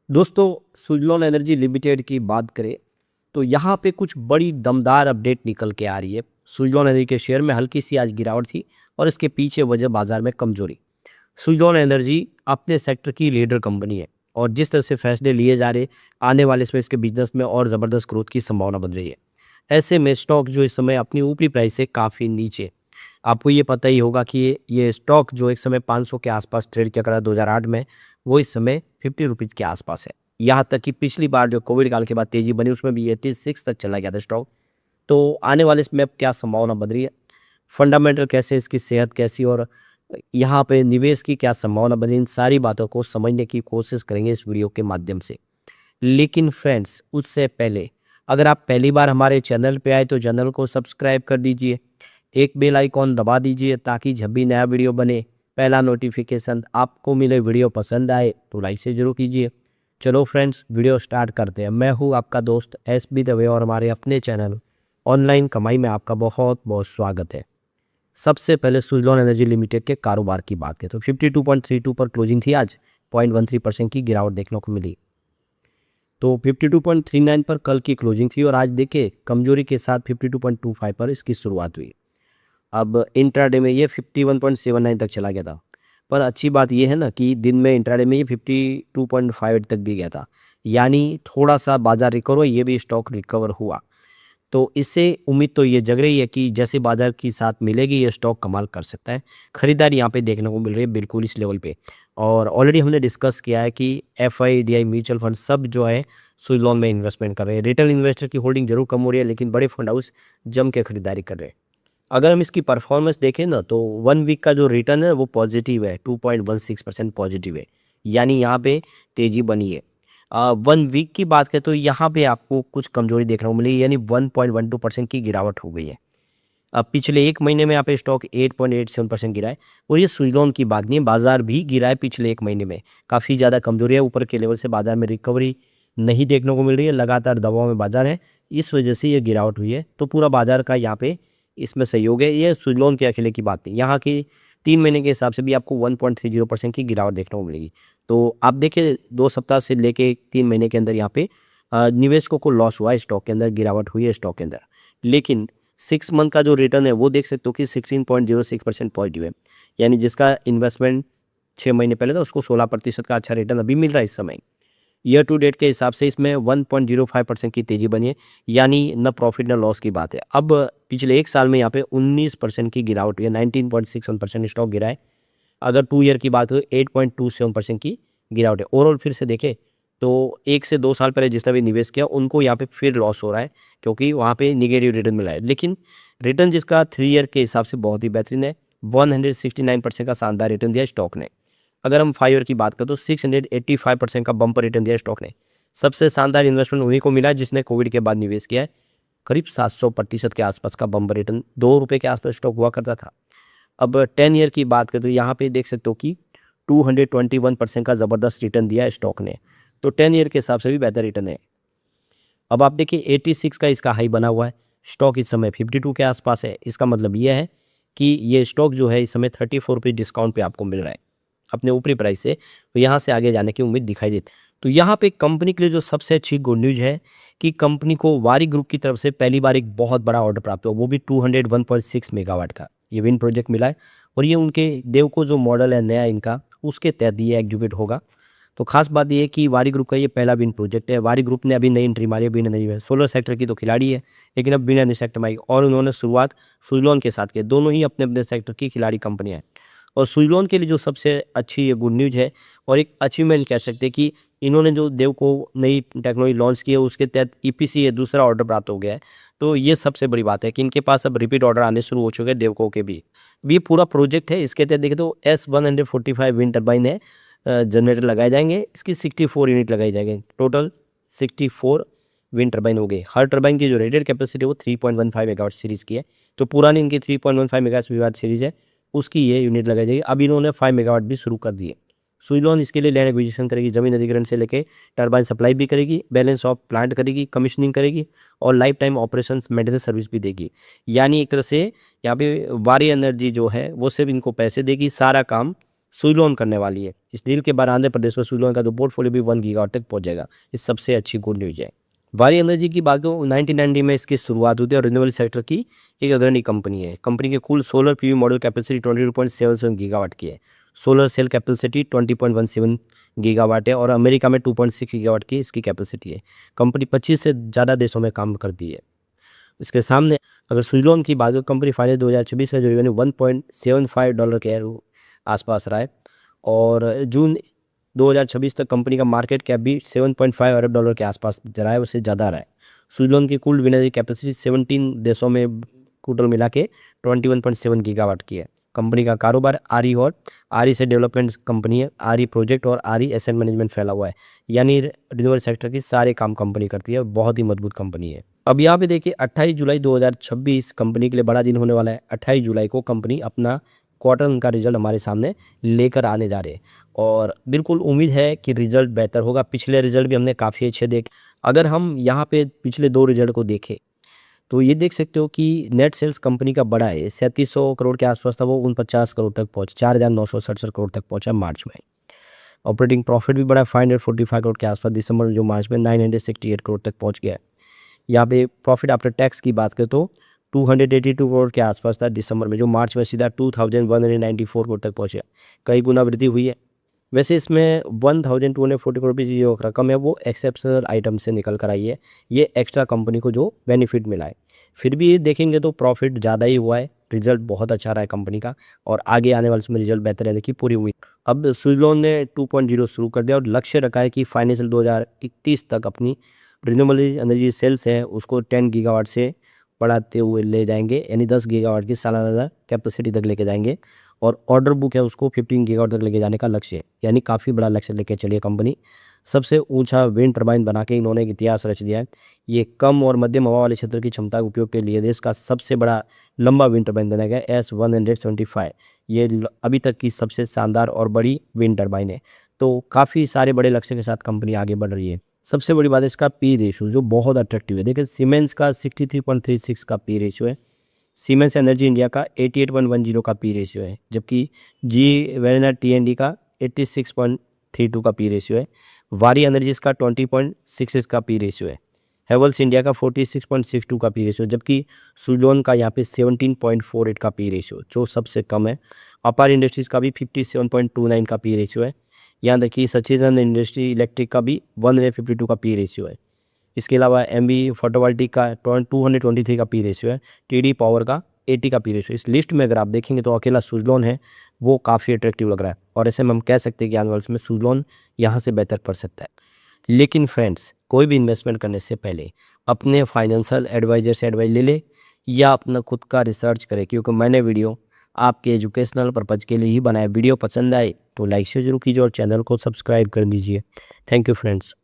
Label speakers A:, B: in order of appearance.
A: दोस्तों, Suzlon energy limited की बात करें तो यहाँ पे कुछ बड़ी दमदार अपडेट निकल के आ रही है। सुज़लोन एनर्जी के शेयर में हल्की सी आज गिरावट थी और इसके पीछे वजह बाजार में कमजोरी। सुज़लोन एनर्जी अपने सेक्टर की लीडर कंपनी है और जिस तरह से फैसले लिए जा रहे, आने वाले समय इसके बिजनेस में और ज़बरदस्त ग्रोथ की संभावना बन रही है। ऐसे में स्टॉक जो इस समय अपनी ऊपरी प्राइस से काफ़ी नीचे। आपको ये पता ही होगा कि ये स्टॉक जो एक समय 500 के आसपास ट्रेड किया करा 2008 में, वो इस समय 50 रुपीज़ के आसपास है। यहाँ तक कि पिछली बार जो कोविड काल के बाद तेज़ी बनी उसमें भी 86 तक चला गया था स्टॉक। तो आने वाले समय अब क्या संभावना बन रही है, फंडामेंटल कैसे, इसकी सेहत कैसी और यहाँ पे निवेश की क्या संभावना बनी, इन सारी बातों को समझने की कोशिश करेंगे इस वीडियो के माध्यम से। लेकिन फ्रेंड्स, उससे पहले अगर आप पहली बार हमारे चैनल पे आए तो चैनल को सब्सक्राइब कर दीजिए, एक बेल आइकॉन दबा दीजिए ताकि जब भी नया वीडियो बने पहला नोटिफिकेशन आपको मिले। वीडियो पसंद आए तो लाइक से जरूर कीजिए। चलो फ्रेंड्स, वीडियो स्टार्ट करते हैं। मैं हूँ आपका दोस्त SB दवे और हमारे अपने चैनल ऑनलाइन कमाई में आपका बहुत बहुत स्वागत है। सबसे पहले सुज़लोन एनर्जी लिमिटेड के कारोबार की बात करें तो 52.32 पर क्लोजिंग थी। आज 0.13% की गिरावट देखने को मिली। तो 52.39 पर कल की क्लोजिंग थी और आज देखिए कमजोरी के साथ 52.25 पर इसकी शुरुआत हुई। अब इंट्राडे में ये 51.79 तक चला गया था, पर अच्छी बात ये है ना कि दिन में इंट्राडे में ये 52.58 तक भी गया था, यानी थोड़ा सा बाजार रिकवर हुआ, ये भी स्टॉक रिकवर हुआ। तो इससे उम्मीद तो ये जग रही है कि जैसे बाजार की साथ मिलेगी ये स्टॉक कमाल कर सकता है। खरीदारी यहाँ पे देखने को मिल रही है बिल्कुल इस लेवल पे। और ऑलरेडी हमने डिस्कस किया है कि FIDI म्यूचुअल फंड सब जो है सुज़लोन में इन्वेस्टमेंट कर रहे हैं। रिटेल इन्वेस्टर की होल्डिंग जरूर कम हो रही है, लेकिन बड़े फंड हाउस जम के खरीदारी कर रहे हैं। अगर हम इसकी परफॉर्मेंस देखें ना तो 1 वीक का जो रिटर्न है वो पॉजिटिव है, 2.16% पॉजिटिव है, यानी यहाँ पे तेज़ी बनी है। 1 वीक की बात करें तो यहाँ पे आपको कुछ कमजोरी देखने को मिली, यानी 1.12% की गिरावट हो गई है। अब पिछले एक महीने में यहाँ पे स्टॉक 8.87% गिरा है और ये सुज़लोन की बात नहीं है, बाजार भी गिरा है पिछले एक महीने में। काफ़ी ज़्यादा कमजोरी है, ऊपर के लेवल से बाजार में रिकवरी नहीं देखने को मिल रही है, लगातार दबाव में बाजार है, इस वजह से ये गिरावट हुई है। तो पूरा बाजार का यहाँ पे इसमें सहयोग है, ये सुज़लोन के अकेले की बात नहीं। यहाँ की 3 महीने के हिसाब से भी आपको 1.30% की गिरावट देखने को मिलेगी। तो आप देखिए 2 सप्ताह से लेके 3 महीने के अंदर यहाँ पे निवेशकों को लॉस हुआ है, स्टॉक के अंदर गिरावट हुई है स्टॉक के अंदर। लेकिन 6 मंथ का जो रिटर्न है वो देख सकते हो कि 16.06% पॉजिटिव है, यानी जिसका इन्वेस्टमेंट 6 महीने पहले था उसको 16% का अच्छा रिटर्न अभी मिल रहा है इस समय। ईयर टू डेट के हिसाब से इसमें 1.05% की तेज़ी बनी है, यानी न प्रॉफिट न लॉस की बात है। अब पिछले एक साल में यहाँ पे 19% की गिरावट हुई है, 19.61% स्टॉक गिरा है। अगर 2 ईयर की बात हो 8.27% की गिरावट है। ओवरऑल फिर से देखें तो 1 से 2 साल पहले जिसने भी निवेश किया उनको यहाँ पे फिर लॉस हो रहा है, क्योंकि वहाँ पे निगेटिव रिटर्न मिला है। लेकिन रिटर्न जिसका 3 ईयर के हिसाब से बहुत ही बेहतरीन है, 169% का शानदार रिटर्न दिया स्टॉक ने। अगर हम 5 ईयर की बात करें तो 685% का बम्पर रिटर्न दिया स्टॉक ने। सबसे शानदार इन्वेस्टमेंट उन्हीं को मिला है जिसने कोविड के बाद निवेश किया है। करीब 700% के आसपास का बम्पर रिटर्न, 2 रुपये के आसपास स्टॉक हुआ करता था। अब 10 ईयर की बात करें तो यहाँ पे देख सकते हो कि 221% का ज़बरदस्त रिटर्न दिया है स्टॉक ने। तो 10 ईयर के हिसाब से भी बेहतर रिटर्न है। अब आप देखिए 86 का इसका हाई बना हुआ है, स्टॉक इस समय 52 के आसपास है। इसका मतलब यह है कि ये स्टॉक जो है इस समय 34 रुपये डिस्काउंट पे आपको मिल रहा है अपने ऊपरी प्राइस से। तो यहाँ से आगे जाने की उम्मीद दिखाई देती। तो यहाँ पे कंपनी के लिए जो सबसे अच्छी गुड न्यूज़ है कि कंपनी को वारी ग्रुप की तरफ से पहली बार एक बहुत बड़ा ऑर्डर प्राप्त हुआ, वो भी 201.6 मेगावाट का ये विंड प्रोजेक्ट मिला है। और ये उनके देवको जो मॉडल है नया इनका, उसके तहत ये एग्जीक्यूट होगा। तो खास बात ये है कि वारी ग्रुप का ये पहला विंड प्रोजेक्ट है। वारी ग्रुप ने अभी नई एंट्री मारी है, बिना नई है, सोलर सेक्टर की तो खिलाड़ी है, लेकिन अब बिना नई सेक्टर में आई और उन्होंने शुरुआत सुज़लोन के साथ की। दोनों ही अपने अपने सेक्टर की खिलाड़ी कंपनियाँ हैं। और सुज़लोन के लिए जो सबसे अच्छी ये गुड न्यूज़ है और एक अचीवमेंट कह सकते हैं कि इन्होंने जो देव को नई टेक्नोलॉजी लॉन्च की है उसके तहत EPC है दूसरा ऑर्डर प्राप्त हो गया है। तो ये सबसे बड़ी बात है कि इनके पास अब रिपीट ऑर्डर आने शुरू हो चुके हैं देवको के भी। ये पूरा प्रोजेक्ट है, इसके तहत देखें तो S145 विंड टर्बाइन है, जनरेटर लगाए जाएंगे, इसकी 64 यूनिट लगाई जाएंगे, टोटल 64 विंड टर्बाइन हो गई। हर टर्बाइन की जो रेटेड कैपेसिटी है वो 3.15 मेगावाट सीरीज़ की है। तो पुरानी इनकी 3.15 मेगावाट सीरीज़ है, उसकी ये यूनिट लगाई जाएगी। अब इन्होंने 5 मेगावाट भी शुरू कर दिए। सुज़लोन इसके लिए लैंड एक्विजिशन करेगी, जमीन अधिग्रहण से लेके टरबाइन सप्लाई भी करेगी, बैलेंस ऑफ प्लांट करेगी, कमीशनिंग करेगी और life time operations maintenance service भी देगी। यानी एक तरह से यहाँ पे वारी एनर्जी जो है वो सिर्फ इनको पैसे देगी, सारा काम सुइलोन करने वाली है। इस डील के बाद आंध्र प्रदेश में सुइलोन का जो पोर्टफोलियो भी 1 गीगावाट तक पहुंच जाएगा। इस सबसे अच्छी गुड न्यूज़ है। वारी एनर्जी की बात करूँ 1990 में इसकी शुरुआत हुई थी और रिन्यूएबल सेक्टर की एक अग्रणी कंपनी है। कंपनी के कुल solar PV model capacity 22.77 gigawatt की है। सोलर सेल कैपेसिटी 20.17 गीगावाट है और अमेरिका में 2.6 गीगावाट की इसकी कैपेसिटी है। कंपनी 25 से ज़्यादा देशों में काम करती है। इसके सामने अगर सुइलोन की बात करें, कंपनी फाइनेंस 2026 का जो रेवेन्यू $1.75 के आसपास रहा है और जून 2026 तक कंपनी का मार्केट कैप भी $7.5 अरब के आसपास रहा है, उससे ज़्यादा रहा है। सुइलोन की कुल विनिर्माण कैपेसिटी 17 देशों में टोटल मिला के 21.7 गीगावाट की है। कंपनी का कारोबार आरई और आरई से डेवलपमेंट कंपनी है। आरई प्रोजेक्ट और आरई एसेट मैनेजमेंट फैला हुआ है, यानी रिन्यूएबल सेक्टर की सारे काम कंपनी करती है। बहुत ही मजबूत कंपनी है। अब यहाँ पे देखिए 28 जुलाई 2026 कंपनी के लिए बड़ा दिन होने वाला है। 28 जुलाई को कंपनी अपना क्वार्टर का रिजल्ट हमारे सामने लेकर आने जा रहे हैं और बिल्कुल उम्मीद है कि रिजल्ट बेहतर होगा। पिछले रिजल्ट भी हमने काफ़ी अच्छे देखे। अगर हम यहाँ पे पिछले 2 रिजल्ट को देखें तो ये देख सकते हो कि नेट सेल्स कंपनी का बड़ा है, 3700 करोड़ के आसपास था, वो 49 करोड़ तक पहुँचा, 4967 करोड़ तक पहुँचा मार्च में। ऑपरेटिंग प्रॉफिट भी बड़ा है, 545 करोड़ के आसपास दिसंबर जो मार्च में 968 करोड़ तक पहुँच गया है। यहाँ पे प्रॉफिट आफ्टर टैक्स की बात करें तो 282 करोड़ के आसपास था दिसंबर में, जो मार्च में सीधा 2194 करोड़ तक पहुँचा। कई गुना वृद्धि हुई है। वैसे इसमें 1240 करोड़ की जो रकम है वो एक्सेप्शनल आइटम से निकल कर आई है। ये एक्स्ट्रा कंपनी को जो बेनिफिट मिला है। फिर भी देखेंगे तो प्रॉफिट ज़्यादा ही हुआ है। रिजल्ट बहुत अच्छा रहा है कंपनी का और आगे आने वाले समय रिजल्ट बेहतर रहने की पूरी उम्मीद। अब सुइलोन ने 2.0 शुरू कर दिया और लक्ष्य रखा है कि फाइनेंशियल 2031 तक अपनी रिन्यूएबल एनर्जी सेल्स है उसको 10 गीगावाट से बढ़ाते हुए ले जाएंगे, यानी 10 गीगावाट की सालाना कैपेसिटी तक लेके जाएंगे और ऑर्डर बुक है उसको 15 गीगावाट तक लेके जाने का लक्ष्य है, यानी काफ़ी बड़ा लक्ष्य लेके चलिए कंपनी। सबसे ऊंचा विंड टर्बाइन बना के इन्होंने एक इतिहास रच दिया है। ये कम और मध्यम हवा वाले क्षेत्र की क्षमता के उपयोग के लिए देश का सबसे बड़ा लंबा विंड टर्बाइन बनाया गया S175। ये अभी तक की सबसे शानदार और बड़ी विंड टर्बाइन है। तो काफ़ी सारे बड़े लक्ष्य के साथ कंपनी आगे बढ़ रही है। सबसे बड़ी बात है इसका पी रेशियो जो बहुत अट्रैक्टिव है। देखिए सीमेंस का 63.36 का पी रेशियो है, सीमेंस एनर्जी इंडिया का 88.10 का पी रेशियो है, जबकि जी वेरिना टी&डी का 86.32 का पी रेशियो है। वारी एनर्जीज का 20.66 का पी रेशियो है। हेवल्स इंडिया का 46.62 का पी रेशियो, जबकि सुइलोन का यहाँ पे 17.48 का पी रेशियो जो सबसे कम है। अपार इंडस्ट्रीज़ का भी 57.29 का पी रेशियो है। यहाँ देखिए सचिन इंडस्ट्री इलेक्ट्रिक का भी 152 का पी रेशियो है। इसके अलावा एमबी फोटोवोल्टिक का 223 का पी रेशियो है। टीडी पावर का 80 का पी रेशियो। इस लिस्ट में अगर आप देखेंगे तो अकेला सुइलोन है वो काफ़ी अट्रैक्टिव लग रहा है और ऐसे में हम कह सकते हैं कि आने वाले में सुइलोन यहाँ से बेहतर कर सकता है। लेकिन फ्रेंड्स कोई भी इन्वेस्टमेंट करने से पहले अपने फाइनेंशियल एडवाइजर से एडवाइस ले ले या अपना खुद का रिसर्च करें, क्योंकि मैंने वीडियो आपके एजुकेशनल पर्पज़ के लिए ही बनाया। वीडियो पसंद आए तो लाइक शेयर जरूर कीजिए और चैनल को सब्सक्राइब कर दीजिए। Thank you friends.